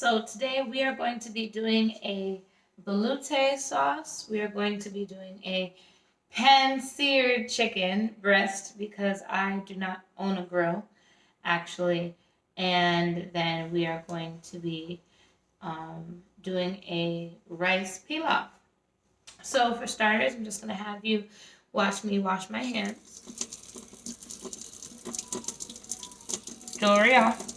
So today we are going to be doing a velouté sauce. We are going to be doing a pan-seared chicken breast because I do not own a grill, actually. And then we are going to be doing a rice pilaf. So for starters, I'm just going to have you watch me wash my hands. Jewelry off.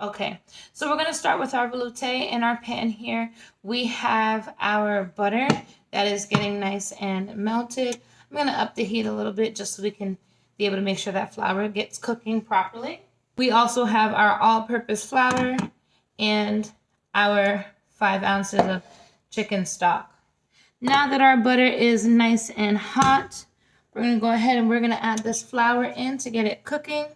Okay, so we're going to start with our velouté in our pan here. We have our butter that is getting nice and melted. I'm going to up the heat a little bit just so we can be able to make sure that flour gets cooking properly. We also have our all-purpose flour and our 5 ounces of chicken stock. Now that our butter is nice and hot, we're going to go ahead and we're going to add this flour in to get it cooking.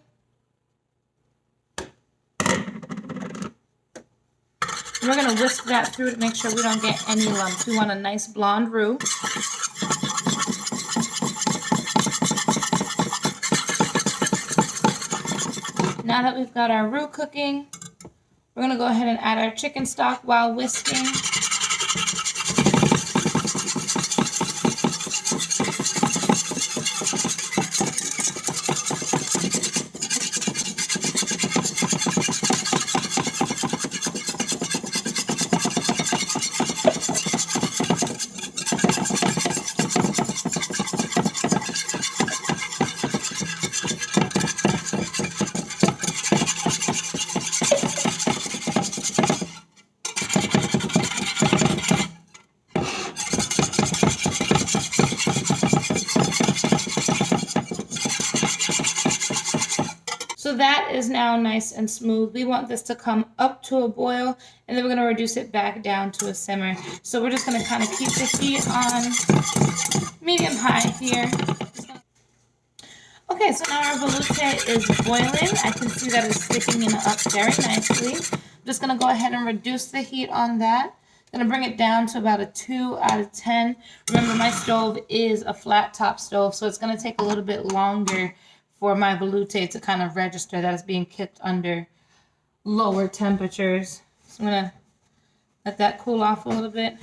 We're going to whisk that through to make sure we don't get any lumps. We want a nice blonde roux. Now that we've got our roux cooking, we're going to go ahead and add our chicken stock while whisking. So that is now nice and smooth. We want this to come up to a boil, and then we're going to reduce it back down to a simmer. So we're just going to kind of keep the heat on medium-high here. Okay, so now our velouté is boiling. I can see that it's thickening up very nicely. I'm just going to go ahead and reduce the heat on that. I'm going to bring it down to about a 2 out of 10. Remember, my stove is a flat top stove, so it's going to take a little bit longer for my velouté to kind of register that it's being cooked under lower temperatures. So I'm going to let that cool off a little bit.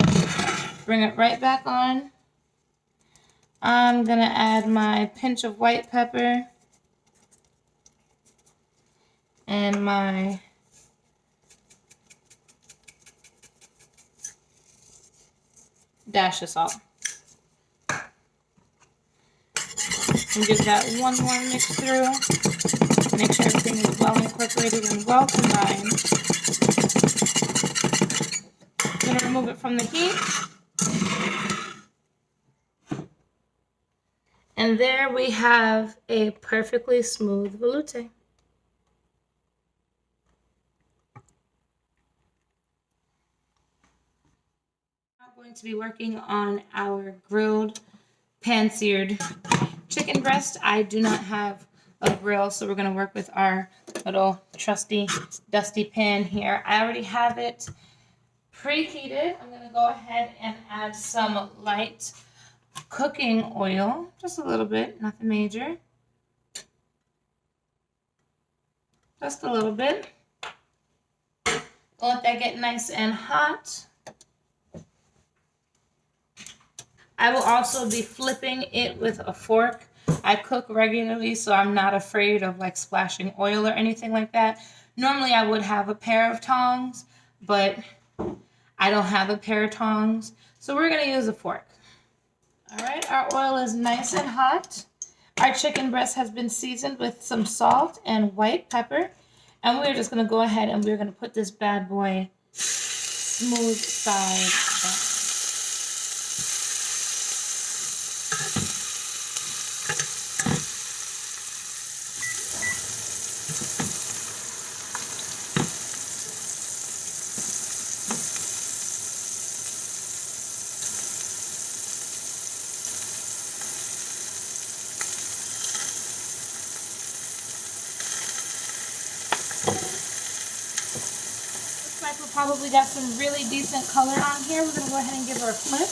Bring it right back on. I'm going to add my pinch of white pepper and my dash of salt. And give that one more mix through. Make sure everything is well incorporated and well combined. I'm going to remove it from the heat. And there we have a perfectly smooth velouté. I'm going to be working on our grilled pan-seared chicken breast. I do not have a grill, so we're going to work with our little trusty, dusty pan here. I already have it preheated. I'm going to go ahead and add some light cooking oil, just a little bit, nothing major. Just a little bit. We'll let that get nice and hot. I will also be flipping it with a fork. I cook regularly, so I'm not afraid of like splashing oil or anything like that. Normally I would have a pair of tongs, but I don't have a pair of tongs, so we're going to use a fork. All right, our oil is nice and hot. Our chicken breast has been seasoned with some salt and white pepper, and we're just going to go ahead and we're going to put this bad boy smooth side down. Looks like we probably got some really decent color on here. We're going to go ahead and give her a flip.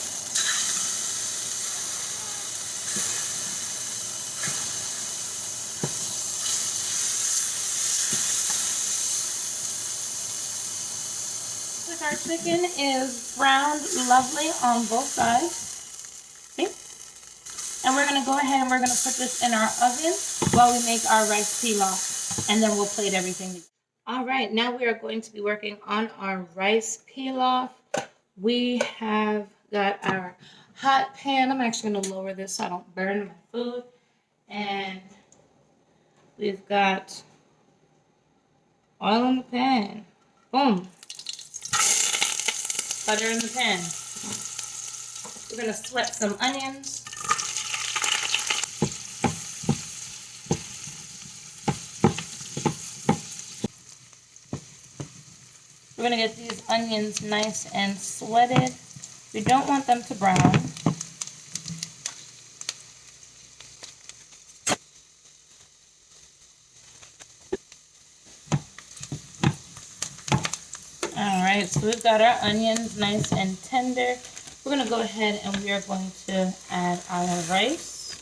chicken is browned lovely on both sides. Okay. And we're going to go ahead and we're going to put this in our oven while we make our rice pilaf. And then we'll plate everything together. All right, now we are going to be working on our rice pilaf. We have got our hot pan. I'm actually going to lower this so I don't burn my food. And we've got oil in the pan. Boom. Butter in the pan. We're going to sweat some onions. We're going to get these onions nice and sweated. We don't want them to brown. Alright, so we've got our onions nice and tender. We're going to go ahead and we are going to add our rice.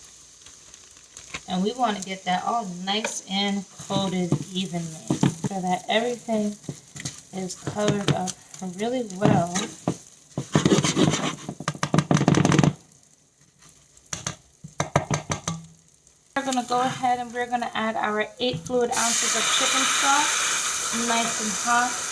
And we want to get that all nice and coated evenly so that everything is covered up really well. We're going to go ahead and we're going to add our 8 fluid ounces of chicken stock, nice and hot.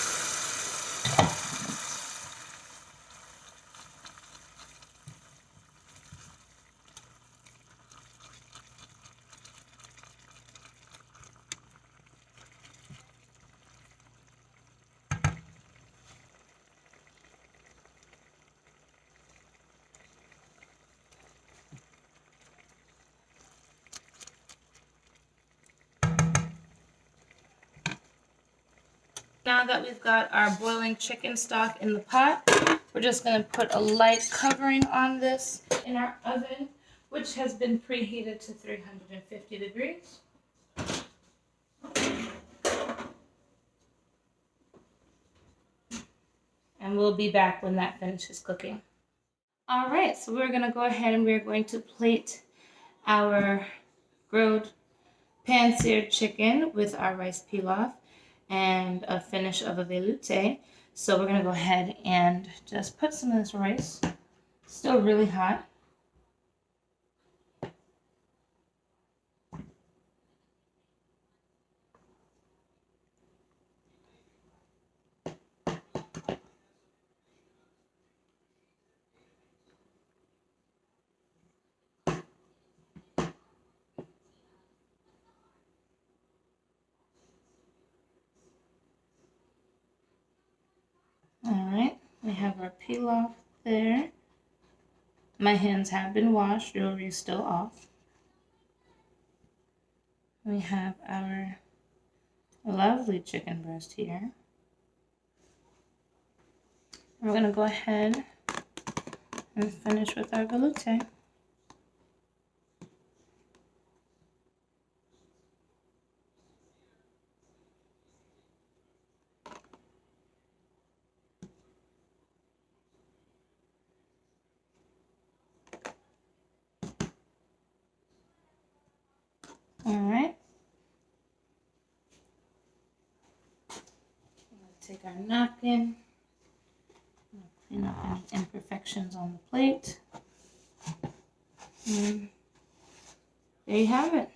Now that we've got our boiling chicken stock in the pot, we're just going to put a light covering on this in our oven, which has been preheated to 350 degrees. And we'll be back when that finishes cooking. All right, so we're going to go ahead and we're going to plate our grilled pan-seared chicken with our rice pilaf and a finish of a velouté. So we're going to go ahead and just put some of this rice, still really hot. Alright, we have our pilaf there. My hands have been washed, jewelry is still off. We have our lovely chicken breast here. We're going to go ahead and finish with our velouté. Alright. Take our napkin. Clean up any imperfections on the plate. And there you have it.